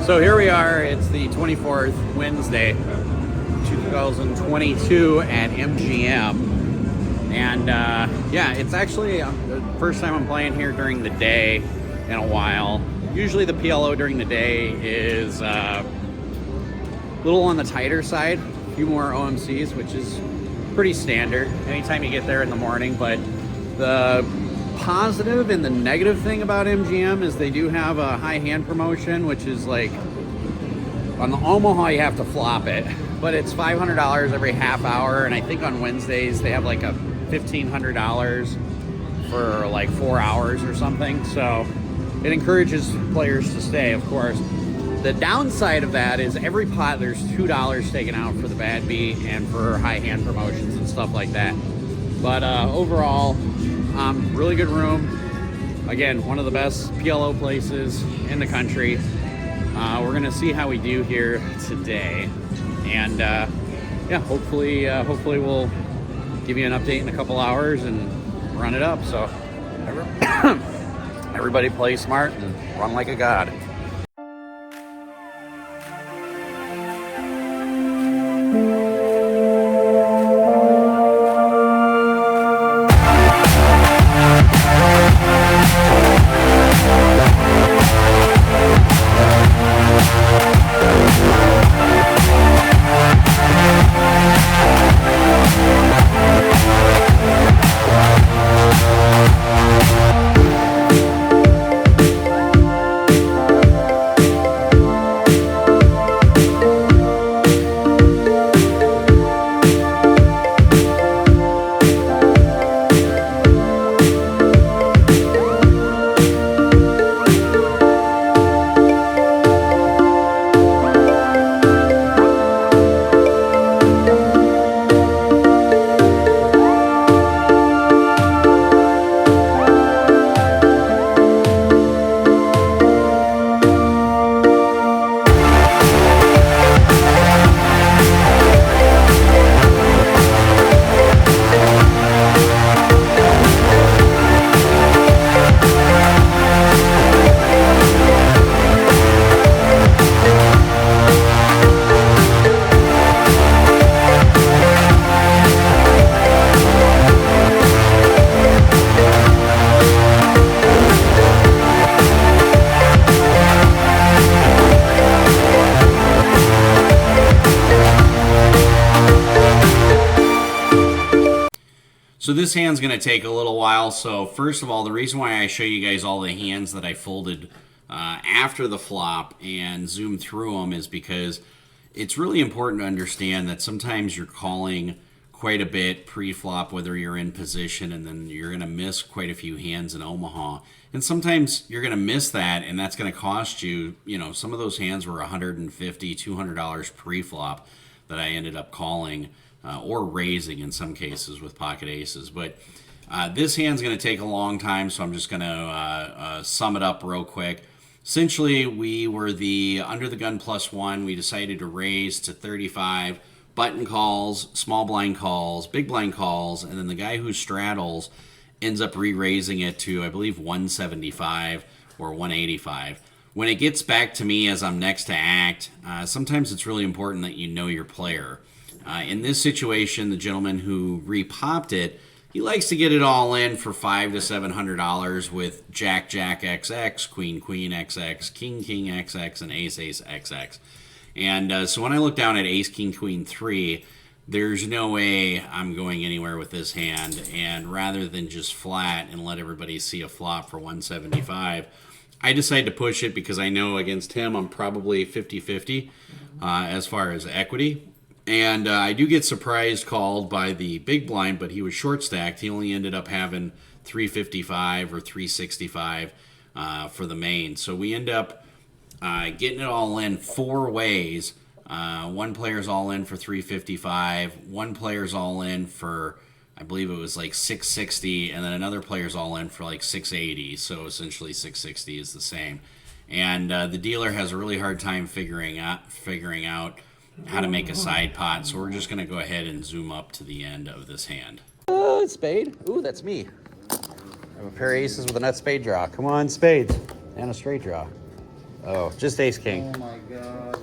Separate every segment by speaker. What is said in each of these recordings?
Speaker 1: So here we are, it's the 24th, Wednesday, 2022 at MGM. And yeah, it's actually the first time I'm playing here during the day in a while. Usually the PLO during the day is a little on the tighter side, a few more OMCs, which is pretty standard anytime you get there in the morning. But the positive and the negative thing about MGM is they do have a high hand promotion, which is like on the Omaha you have to flop it, but it's $500 every half hour, and I think on Wednesdays they have like a $1,500 for like 4 hours or something. So it encourages players to stay, of course. The downside of that is every pot there's $2 taken out for the bad beat and for high hand promotions and stuff like that. But overall, really good room. Again, one of the best PLO places in the country. We're gonna see how we do here today, and yeah, hopefully we'll give you an update in a couple hours and run it up. So everybody play smart and run like a god. So this hand's going to take a little while. So first of all, the reason why I show you guys all the hands that I folded after the flop and zoom through them is because it's really important to understand that sometimes you're calling quite a bit pre-flop, whether you're in position, and then you're going to miss quite a few hands in Omaha. And sometimes you're going to miss that, and that's going to cost you, you know, some of those hands were $150, $200 pre-flop that I ended up calling or raising in some cases with pocket aces. But this hand's going to take a long time, so I'm just going to sum it up real quick. Essentially, we were the under the gun +1. We decided to raise to 35, button calls, small blind calls, big blind calls, and then the guy who straddles ends up re-raising it to, I believe, 175 or 185. When it gets back to me as I'm next to act, sometimes it's really important that you know your player. In this situation, the gentleman who re-popped it, he likes to get it all in for $500 to $700 with Jack Jack XX, Queen Queen XX, King King XX, and Ace Ace XX. And so when I look down at Ace King Queen 3, there's no way I'm going anywhere with this hand. And rather than just flat and let everybody see a flop for 175, I decided to push it because I know against him I'm probably 50-50 as far as equity. And I do get surprised called by the big blind, but he was short stacked. He only ended up having 355 or 365 for the main. So we end up getting it all in four ways. One player's all in for 355. One player's all in for, I believe it was like 660. And then another player's all in for like 680. So essentially 660 is the same. And the dealer has a really hard time figuring out how to make a side pot, so we're just going to go ahead and zoom up to the end of this hand. Spade. Ooh, that's me. I have a pair of aces with a nut spade draw. Come on, spades. And a straight draw. Oh, just ace king.
Speaker 2: Oh my god.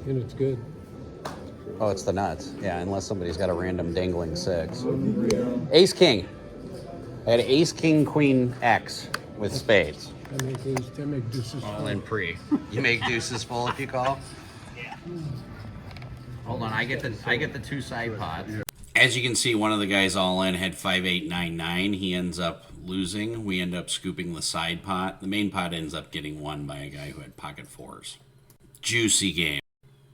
Speaker 3: And it's good.
Speaker 1: Oh, it's the nuts. Yeah, unless somebody's got a random dangling 6. Ace king. I had ace king queen X with spades.
Speaker 3: I make deuces.
Speaker 1: All in pre. You make deuces full if you call? Yeah. Hold on, I get the 2 side pots. As you can see, one of the guys all in had 5, 8, 9, 9. He ends up losing. We end up scooping the side pot. The main pot ends up getting won by a guy who had pocket 4s. Juicy game.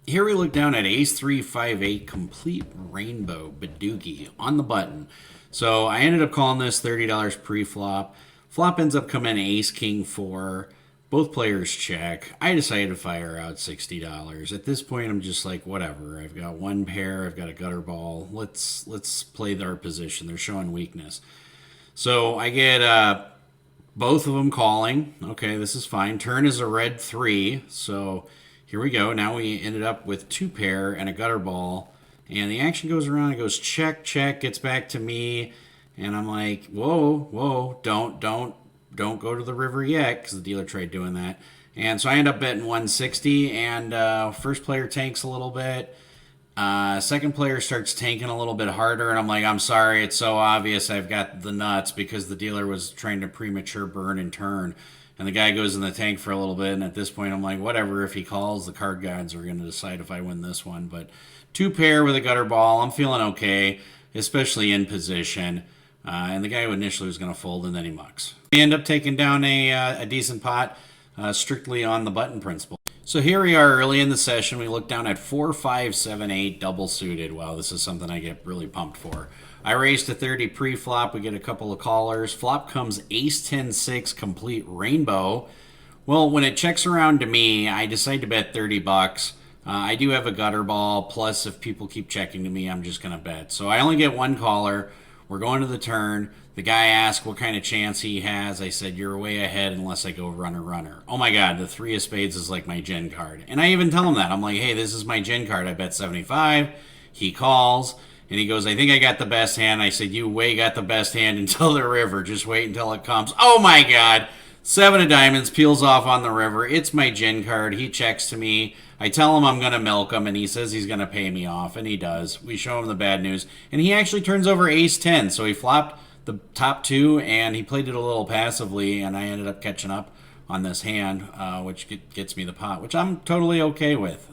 Speaker 1: Here we look down at ace 3, 5, 8, complete rainbow Badoogie on the button. So I ended up calling this $30 pre-flop. Flop ends up coming ace king 4. Both players check. I decided to fire out $60. At this point, I'm just like, whatever. I've got one pair. I've got a gutter ball. Let's play their position. They're showing weakness. So I get both of them calling. Okay, this is fine. Turn is a red 3. So here we go. Now we ended up with 2 pair and a gutter ball. And the action goes around. It goes check, check. Gets back to me. And I'm like, whoa, don't go to the river yet, because the dealer tried doing that. And so I end up betting 160, and first player tanks a little bit. Second player starts tanking a little bit harder, and I'm like, I'm sorry, it's so obvious I've got the nuts, because the dealer was trying to premature burn and turn. And the guy goes in the tank for a little bit, and at this point I'm like, whatever, if he calls, the card gods are going to decide if I win this one. But 2 pair with a gutter ball, I'm feeling okay, especially in position. And the guy who initially was going to fold, and then he mucks. We end up taking down a decent pot, strictly on the button principle. So here we are early in the session. We look down at 4, 5, 7, 8, double suited. Wow, this is something I get really pumped for. I raised to 30 pre-flop. We get a couple of callers. Flop comes ace 10, 6, complete rainbow. Well, when it checks around to me, I decide to bet $30. I do have a gutter ball. Plus, if people keep checking to me, I'm just going to bet. So I only get one caller. We're going to the turn. The guy asked what kind of chance he has. I said, you're way ahead unless I go runner, runner. Oh my God, the 3 of spades is like my gin card. And I even tell him that. I'm like, hey, this is my gin card. I bet 75. He calls, and he goes, I think I got the best hand. I said, you way got the best hand until the river. Just wait until it comes. Oh my God. 7 of diamonds, peels off on the river. It's my gin card. He checks to me. I tell him I'm going to milk him, and he says he's going to pay me off, and he does. We show him the bad news, and he actually turns over ace 10. So he flopped the top 2, and he played it a little passively, and I ended up catching up on this hand, which gets me the pot, which I'm totally okay with.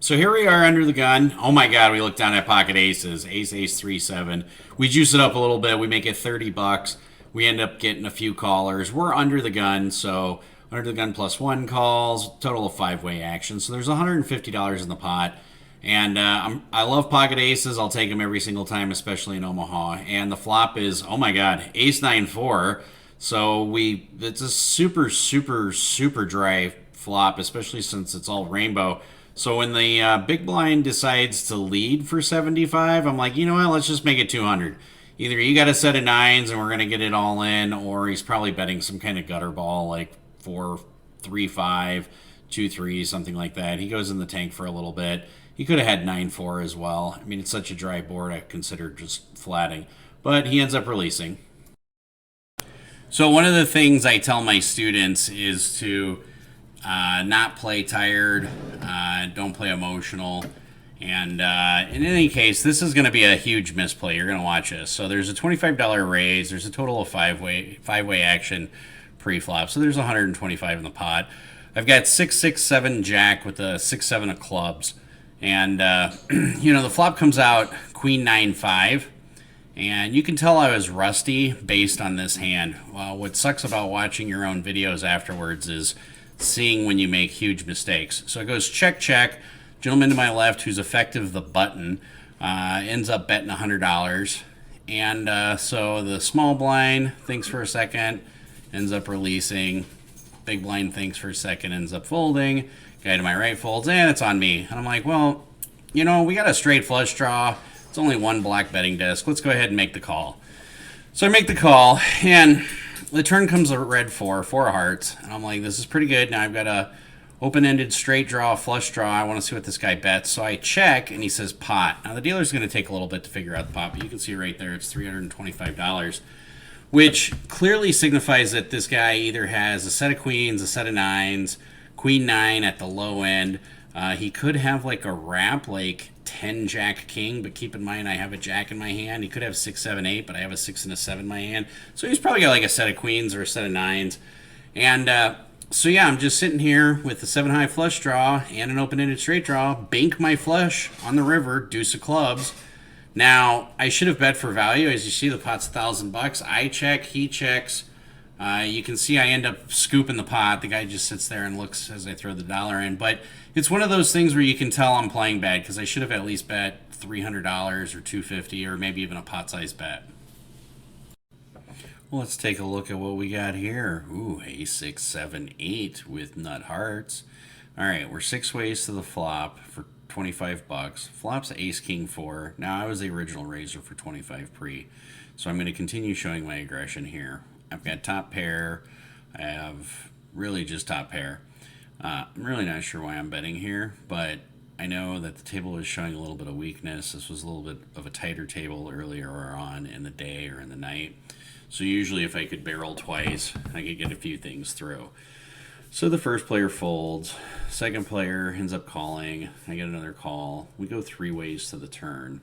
Speaker 1: So here we are under the gun. Oh my God, we look down at pocket aces. Ace, ace, 3, 7. We juice it up a little bit. We make it $30. We end up getting a few callers. We're under the gun, so under the gun plus 1 calls, total of 5-way action. So there's $150 in the pot. And I love pocket aces. I'll take them every single time, especially in Omaha. And the flop is, oh my God, ace 9, 4. So it's a super, super, super dry flop, especially since it's all rainbow. So when the big blind decides to lead for 75, I'm like, you know what, let's just make it 200. Either you got a set of 9s and we're going to get it all in, or he's probably betting some kind of gutter ball, like 4, 3, 5, 2, 3, something like that. He goes in the tank for a little bit. He could have had 9, 4 as well. I mean, it's such a dry board, I considered just flatting. But he ends up releasing. So one of the things I tell my students is to not play tired, don't play emotional. And in any case, this is going to be a huge misplay. You're going to watch this. So there's a $25 raise. There's a total of 5-way action pre-flop. So there's 125 in the pot. I've got 6, 6, 7 jack with a 6, 7 of clubs. And, the flop comes out queen 9, 5. And you can tell I was rusty based on this hand. Well, what sucks about watching your own videos afterwards is seeing when you make huge mistakes. So it goes check, check. Gentleman to my left, who's effective the button, ends up betting $100. And so the small blind thinks for a second, ends up releasing. Big blind thinks for a second, ends up folding. Guy to my right folds, and it's on me. And I'm like, well, we got a straight flush draw. It's only one black betting desk. Let's go ahead and make the call. So I make the call, and the turn comes a red 4 of hearts. And I'm like, this is pretty good. Now I've got a open-ended straight draw, flush draw. I want to see what this guy bets. So I check, and he says pot. Now the dealer's going to take a little bit to figure out the pot, but you can see right there it's $325. which clearly signifies that this guy either has a set of queens, a set of nines, queen nine at the low end. He could have like a wrap, like 10 jack king, but keep in mind I have a jack in my hand. He could have 6 7 8, but I have a 6 and a 7 in my hand. So he's probably got like a set of queens or a set of nines. And so yeah, I'm just sitting here with the 7 high flush draw and an open-ended straight draw. Bank my flush on the river, deuce of clubs. Now, I should have bet for value. As you see, the pot's $1,000. I check, he checks. You can see I end up scooping the pot. The guy just sits there and looks as I throw the dollar in. But it's one of those things where you can tell I'm playing bad because I should have at least bet $300 or $250 or maybe even a pot-sized bet. Well, let's take a look at what we got here. Ooh, ace 6 7 8 with nut hearts. All right, we're 6 ways to the flop for $25. Flop's ace king 4. Now I was the original raiser for 25 pre, so I'm going to continue showing my aggression here. I've got top pair. I have really just top pair. I'm really not sure why I'm betting here, but I know that the table is showing a little bit of weakness. This was a little bit of a tighter table earlier on in the day or in the night. So usually if I could barrel twice, I could get a few things through. So the first player folds. Second player ends up calling. I get another call. We go 3 ways to the turn.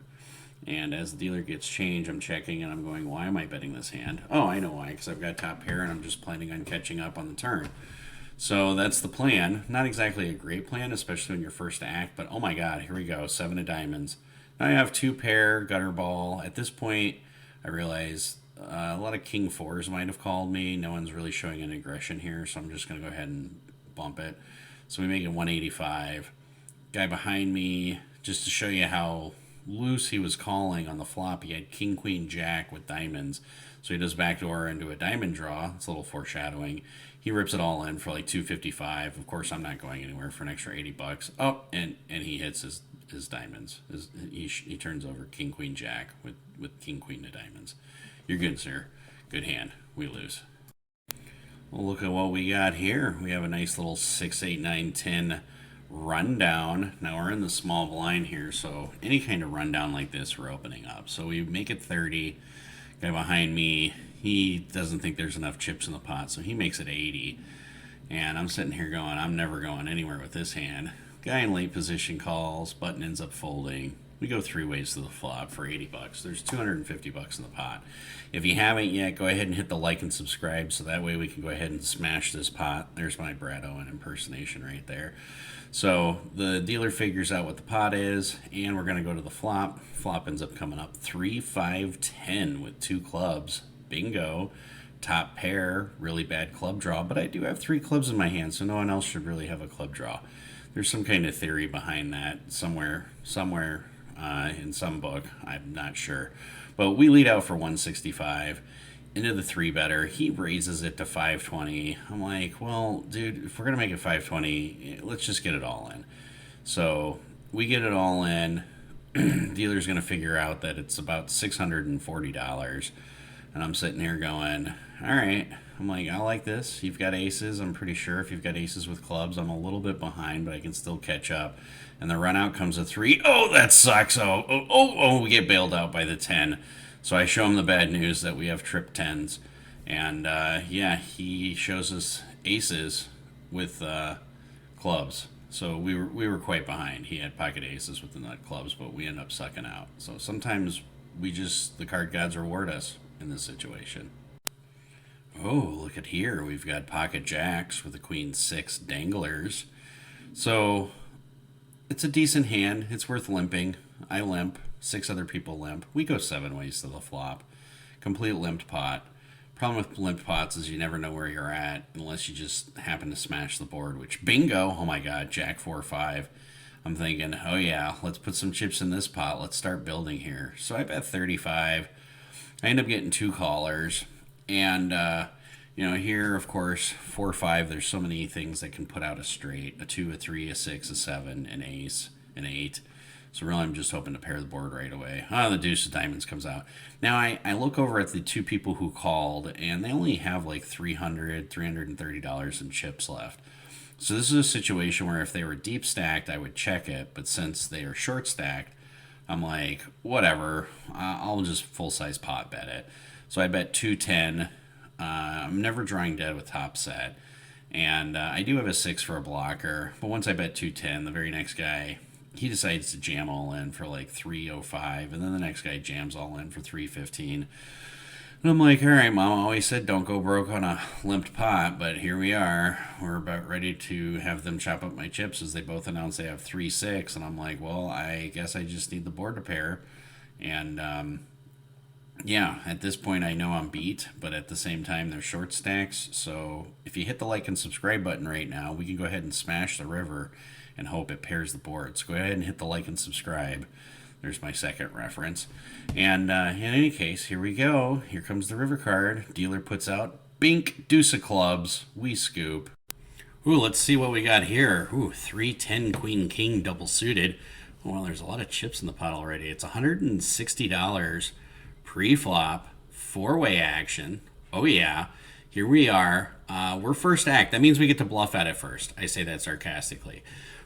Speaker 1: And as the dealer gets change, I'm checking and I'm going, why am I betting this hand? Oh, I know why, because I've got top pair and I'm just planning on catching up on the turn. So that's the plan. Not exactly a great plan, especially in your first act, but oh my god, here we go, 7 of diamonds. Now I have 2 pair, gutter ball. At this point, I realize a lot of king 4s might have called me. No one's really showing an aggression here, so I'm just going to go ahead and bump it. So we make it 185. Guy behind me, just to show you how loose he was calling on the flop, he had king, queen, jack with diamonds. So he does backdoor into a diamond draw. It's a little foreshadowing. He rips it all in for like 255. Of course, I'm not going anywhere for an extra $80. Oh, and he hits his diamonds. He turns over king, queen, jack with king, queen to diamonds. You're good, sir. Good hand. We lose. Well, look at what we got here. We have a nice little 6, 8, 9, 10 rundown. Now we're in the small blind here, so any kind of rundown like this, we're opening up. So we make it 30. Guy behind me, he doesn't think there's enough chips in the pot, so he makes it 80. And I'm sitting here going, I'm never going anywhere with this hand. Guy in late position calls, button ends up folding. We go 3 ways to the flop for $80. There's $250 in the pot. If you haven't yet, go ahead and hit the like and subscribe so that way we can go ahead and smash this pot. There's my Brad Owen impersonation right there. So the dealer figures out what the pot is, and we're going to go to the flop. Flop ends up coming up 3, 5, 10 with 2 clubs. Bingo. Top pair, really bad club draw, but I do have 3 clubs in my hand, so no one else should really have a club draw. There's some kind of theory behind that somewhere in some book. I'm not sure. But we lead out for 165 into the 3-better. He raises it to 520. I'm like, well, dude, if we're going to make it 520, let's just get it all in. So we get it all in. Dealer's going to figure out that it's about $640. And I'm sitting here going, all right. I'm like, I like this. You've got aces. I'm pretty sure if you've got aces with clubs, I'm a little bit behind, but I can still catch up. And the run out comes a 3. Oh, that sucks. Oh, we get bailed out by the 10. So I show him the bad news that we have trip 10s. And yeah, he shows us aces with clubs. So we were quite behind. He had pocket aces with the nut clubs, but we end up sucking out. So sometimes the card gods reward us in this situation. Oh, look at here. We've got pocket jacks with the queen 6 danglers. So it's a decent hand. It's worth limping. I limp. 6 other people limp. We go 7 ways to the flop. Complete limped pot. Problem with limped pots is you never know where you're at unless you just happen to smash the board, which bingo. Oh my god, jack 4 5. I'm thinking, oh yeah, let's put some chips in this pot. Let's start building here. So I bet 35. I end up getting 2 callers. And, here, of course, 4 5, there's so many things that can put out a straight. A 2, a 3, a 6, a 7, an ace, an 8. So really I'm just hoping to pair the board right away. The deuce of diamonds comes out. Now I look over at the 2 people who called, and they only have like $330 in chips left. So this is a situation where if they were deep stacked, I would check it. But since they are short stacked, I'm like, whatever. I'll just full-size pot bet it. So I bet 210. I'm never drawing dead with top set. And I do have a 6 for a blocker. But once I bet 210, the very next guy, he decides to jam all in for like 305. And then the next guy jams all in for 315. And I'm like, all right, Mom always said don't go broke on a limped pot, but here we are. We're about ready to have them chop up my chips as they both announce they have 3-6. And I'm like, well, I guess I just need the board to pair. And yeah, at this point I know I'm beat, but at the same time they're short stacks. So if you hit the like and subscribe button right now, we can go ahead and smash the river and hope it pairs the board. So go ahead and hit the like and subscribe. There's my second reference. And in any case, here we go. Here comes the river card. Dealer puts out bink, deuce of clubs. We scoop. Ooh, let's see what we got here. Ooh, 3-10 queen king double suited. Well, there's a lot of chips in the pot already. It's $160 pre-flop, 4-way action. Oh yeah, here we are. We're first act. That means we get to bluff at it first. I say that sarcastically.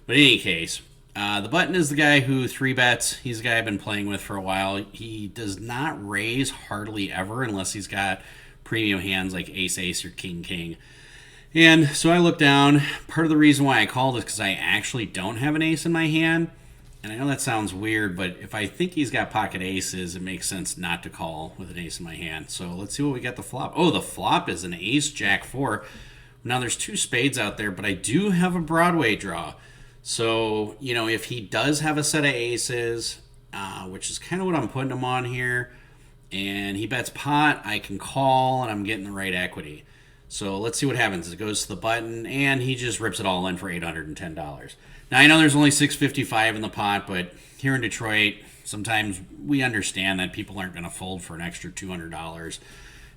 Speaker 1: But in any case, the button is the guy who 3-bets. He's the guy I've been playing with for a while. He does not raise hardly ever unless he's got premium hands like ace-ace or king-king. And so I look down. Part of the reason why I called is because I actually don't have an ace in my hand. And I know that sounds weird, but if I think he's got pocket aces, it makes sense not to call with an ace in my hand. So let's see what we got the flop. Oh, the flop is an ace, jack 4. Now there's 2 spades out there, but I do have a Broadway draw. So, you know, if he does have a set of aces, which is kind of what I'm putting him on here, and he bets pot, I can call, and I'm getting the right equity. So let's see what happens. It goes to the button, and he just rips it all in for $810. Now, I know there's only $655 in the pot, but here in Detroit, sometimes we understand that people aren't going to fold for an extra $200,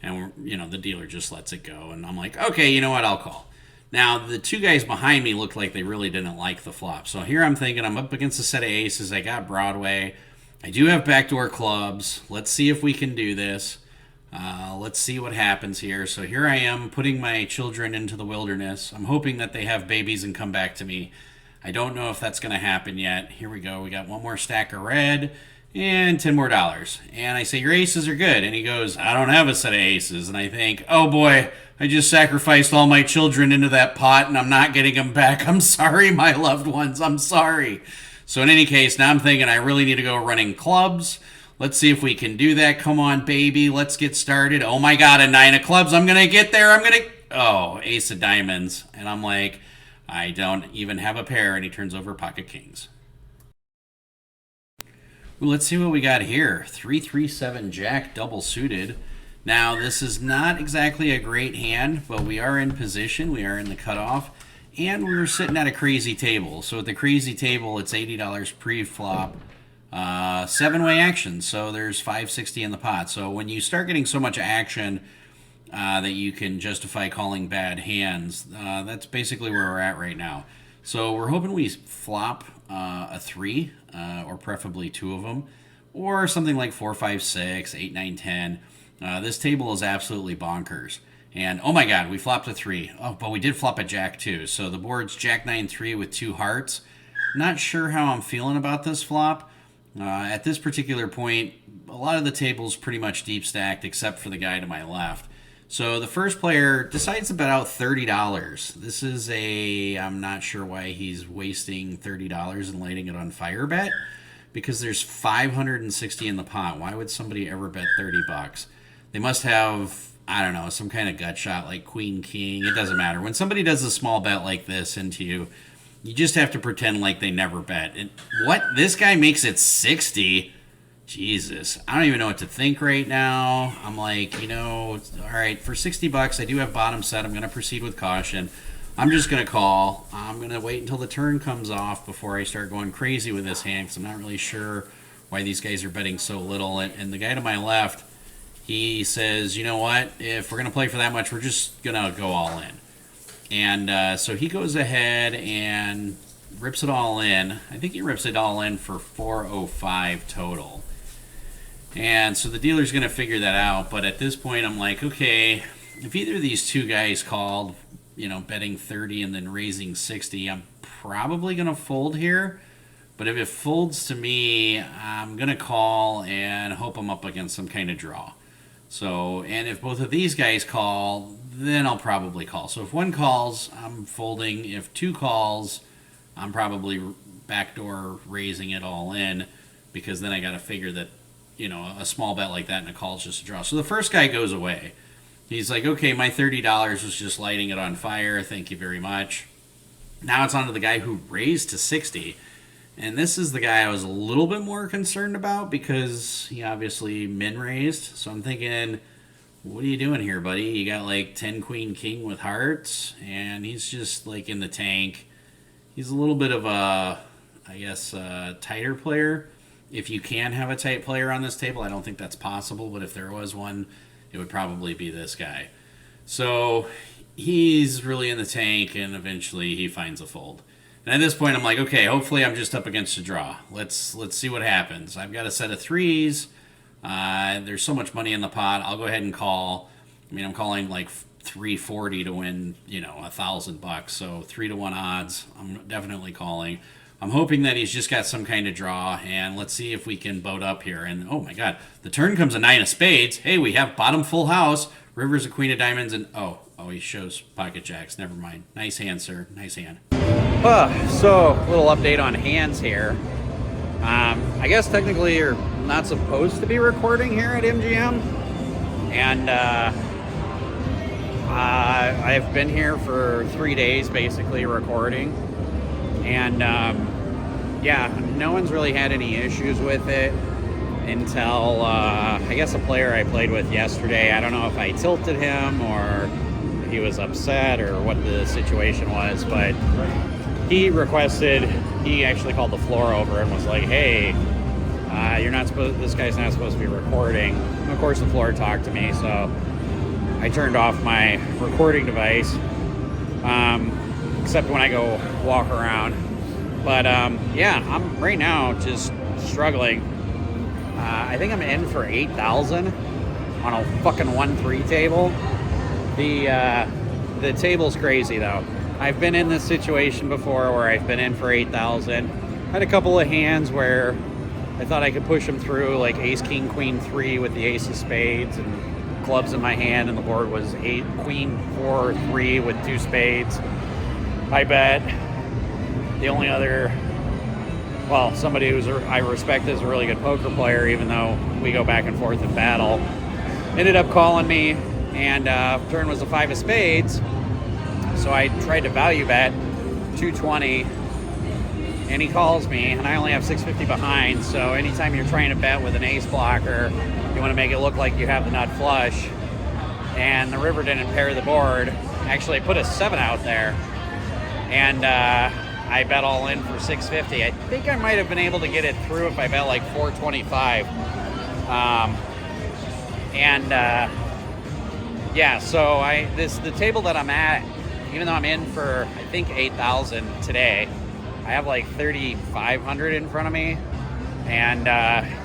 Speaker 1: and you know, the dealer just lets it go. And I'm like, okay, you know what? I'll call. Now, the 2 guys behind me looked like they really didn't like the flop. So here I'm thinking I'm up against a set of aces. I got Broadway. I do have backdoor clubs. Let's see if we can do this. Let's see what happens here. So here I am putting my children into the wilderness. I'm hoping that they have babies and come back to me. I don't know if that's going to happen yet. Here we go. We got 1 more stack of red and $10 more. And I say, your aces are good. And he goes, I don't have a set of aces. And I think, oh boy, I just sacrificed all my children into that pot and I'm not getting them back. I'm sorry, my loved ones. I'm sorry. So in any case, now I'm thinking I really need to go running clubs. Let's see if we can do that. Come on, baby. Let's get started. Oh my God, a 9 of clubs. I'm going to get there. Oh, ace of diamonds. And I'm like, I don't even have a pair. And he turns over pocket kings. Well, let's see what we got here. 3-3-7 jack double suited. Now, this is not exactly a great hand, but we are in position. We are in the cutoff. And we're sitting at a crazy table. So at the crazy table, it's $80 pre-flop. 7-way action. So there's $560 in the pot. So when you start getting so much action that you can justify calling bad hands, that's basically where we're at right now. So we're hoping we flop a 3, or preferably 2 of them, or something like 4, 5, 6, 8, 9, 10. This table is absolutely bonkers. And oh my God, we flopped a 3. Oh, but we did flop a jack too. So the board's jack 9 3 with 2 hearts. Not sure how I'm feeling about this flop. At this particular point, a lot of the table's pretty much deep stacked except for the guy to my left. So the first player decides to bet out $30. This is I'm not sure why he's wasting $30 and lighting it on fire bet, because there's $560 in the pot. Why would somebody ever bet $30? They must have, I don't know, some kind of gut shot like queen, king. It doesn't matter. When somebody does a small bet like this into you, you just have to pretend like they never bet. And what? This guy makes it 60? Jesus. I don't even know what to think right now. I'm like, you know, all right, for $60, I do have bottom set. I'm going to proceed with caution. I'm just going to call. I'm going to wait until the turn comes off before I start going crazy with this hand, because I'm not really sure why these guys are betting so little. And the guy to my left, he says, you know what? If we're going to play for that much, we're just going to go all in. And so he goes ahead and rips it all in. I think he rips it all in for $405 total. And so the dealer's going to figure that out. But at this point, I'm like, okay, if either of these 2 guys called, you know, betting 30 and then raising 60, I'm probably going to fold here. But if it folds to me, I'm going to call and hope I'm up against some kind of draw. So, and if both of these guys call, then I'll probably call. So if one calls, I'm folding. If two calls, I'm probably backdoor raising it all in, because then I got to figure that, a small bet like that and a call is just a draw. So the first guy goes away. He's like, okay, my $30 was just lighting it on fire. Thank you very much. Now it's on to the guy who raised to 60. And this is the guy I was a little bit more concerned about because he obviously min raised. So I'm thinking, what are you doing here, buddy? You got like 10 queen king with hearts, and he's just like in the tank. He's a little bit of a, I guess, tighter player. If you can have a tight player on this table, I don't think that's possible, but if there was one, it would probably be this guy. So he's really in the tank, and eventually he finds a fold. And at this point, I'm like, okay, hopefully I'm just up against a draw. Let's see what happens. I've got a set of threes. There's so much money in the pot. I'll go ahead and call. I mean, I'm calling like 340 to win, $1,000. So 3-1 odds. I'm definitely calling. I'm hoping that he's just got some kind of draw, and let's see if we can boat up here. And oh my God, the turn comes a 9 of spades. Hey, we have bottom full house. River's a queen of diamonds, and oh, he shows pocket jacks. Never mind. Nice hand, sir. Nice hand. So, little update on hands here. I guess technically you're not supposed to be recording here at MGM. And I've been here for 3 days basically recording. And yeah, no one's really had any issues with it until I guess a player I played with yesterday. I don't know if I tilted him or he was upset or what the situation was, but he actually called the floor over and was like, hey, this guy's not supposed to be recording. And of course the floor talked to me, so I turned off my recording device, except when I go walk around. But yeah, I'm right now just struggling. I think I'm in for 8,000 on a fucking 1-3 table. The table's crazy though. I've been in this situation before where I've been in for 8,000. Had a couple of hands where I thought I could push them through, like ace, king, queen, 3 with the ace of spades and clubs in my hand, and the board was 8, queen, 4, 3 with 2 spades. I bet. The only other, somebody I respect as a really good poker player, even though we go back and forth in battle, ended up calling me, and turn was a 5 of spades. So I tried to value bet 220, and he calls me, and I only have 650 behind. So anytime you're trying to bet with an ace blocker, you want to make it look like you have the nut flush. And the river didn't pair the board. Actually, I put a 7 out there, and I bet all in for 650. I think I might have been able to get it through if I bet like 425. Yeah, so the table that I'm at, even though I'm in for I think 8,000 today, I have like 3,500 in front of me, and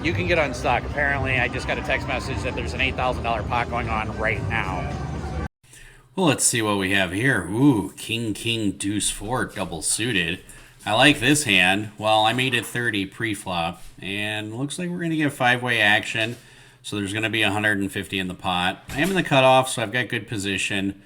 Speaker 1: you can get unstuck. Apparently, I just got a text message that there's an $8,000 pot going on right now. Well, let's see what we have here. Ooh, king, king, deuce, 4, double suited. I like this hand. Well, I made it 30 pre-flop, and looks like we're going to get 5-way action. So there's going to be 150 in the pot. I am in the cutoff, so I've got good position.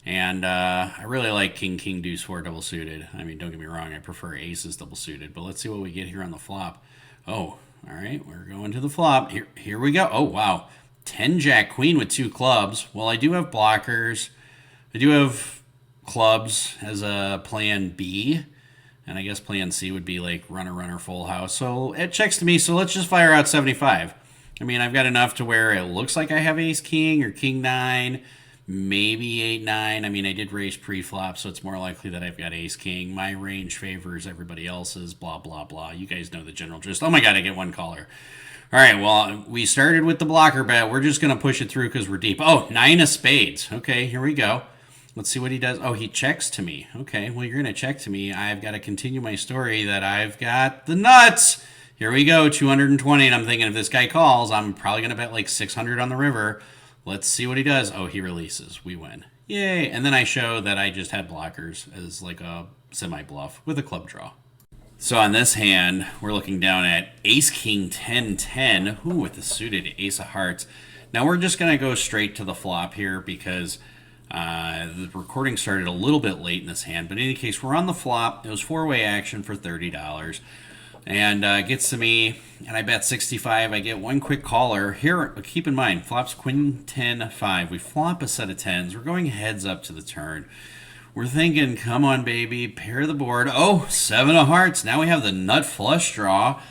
Speaker 1: And I really like king, king, deuce, 4, double suited. I mean, don't get me wrong, I prefer aces double suited. But let's see what we get here on the flop. Oh, all right, we're going to the flop. Here we go. Oh, wow. 10 jack queen with 2 clubs. Well, I do have blockers. I do have clubs as a plan B, and I guess plan C would be like runner, full house. So it checks to me, so let's just fire out 75. I mean, I've got enough to where it looks like I have ace king or king 9, maybe 8-9. I mean, I did raise pre-flop, so it's more likely that I've got ace king. My range favors everybody else's, blah, blah, blah. You guys know the general gist. Oh my God, I get one caller. All right, well, we started with the blocker bet. We're just going to push it through because we're deep. Oh, 9 of spades. Okay, here we go. Let's see what he does. Oh, he checks to me. Okay, well, you're going to check to me. I've got to continue my story that I've got the nuts. Here we go, 220, and I'm thinking if this guy calls, I'm probably going to bet like 600 on the river. Let's see what he does. Oh, he releases. We win. Yay. And then I show that I just had blockers as like a semi-bluff with a club draw. So on this hand, we're looking down at ace king 10-10. Ooh, with the suited ace of hearts. Now we're just going to go straight to the flop here because the recording started a little bit late in this hand. But in any case, we're on the flop. It was four-way action for $30. And gets to me, and I bet 65. I get one quick caller. Here, keep in mind, flops queen 10 5. We flop a set of tens. We're going heads up to the turn. We're thinking, come on, baby, pair the board. Oh, 7 of hearts. Now we have the nut flush draw,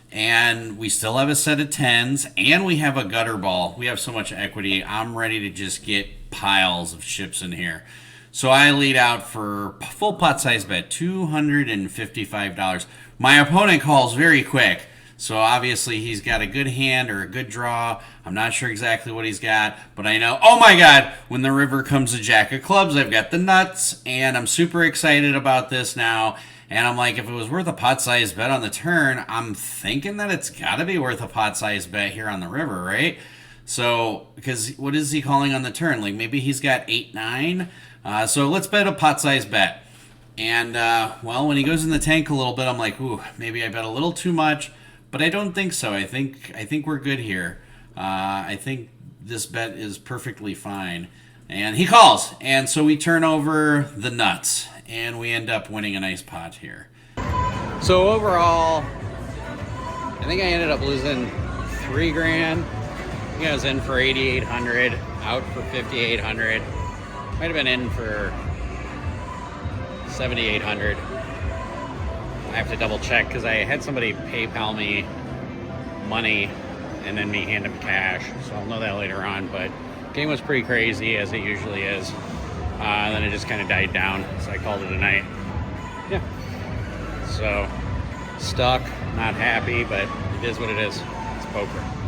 Speaker 1: and we still have a set of tens, and we have a gutter ball. We have so much equity. I'm ready to just get piles of chips in here. So I lead out for full pot size bet, $255. My opponent calls very quick. So obviously he's got a good hand or a good draw. I'm not sure exactly what he's got, but I know, oh my God, when the river comes a jack of clubs, I've got the nuts, and I'm super excited about this now. And I'm like, if it was worth a pot size bet on the turn, I'm thinking that it's got to be worth a pot size bet here on the river, right? So, because what is he calling on the turn? Like maybe he's got 8-9. So let's bet a pot size bet. And, well, when he goes in the tank a little bit, I'm like, ooh, maybe I bet a little too much. But I don't think so. I think we're good here. I think this bet is perfectly fine. And he calls. And so we turn over the nuts. And we end up winning a nice pot here. So overall, I think I ended up losing $3 grand. I think I was in for 8,800, out for 5,800. Might have been in for 7,800. I have to double check because I had somebody PayPal me money and then me hand them cash. So I'll know that later on. But game was pretty crazy as it usually is. Then it just kind of died down. So I called it a night. Yeah. So stuck, not happy, but it is what it is. It's poker.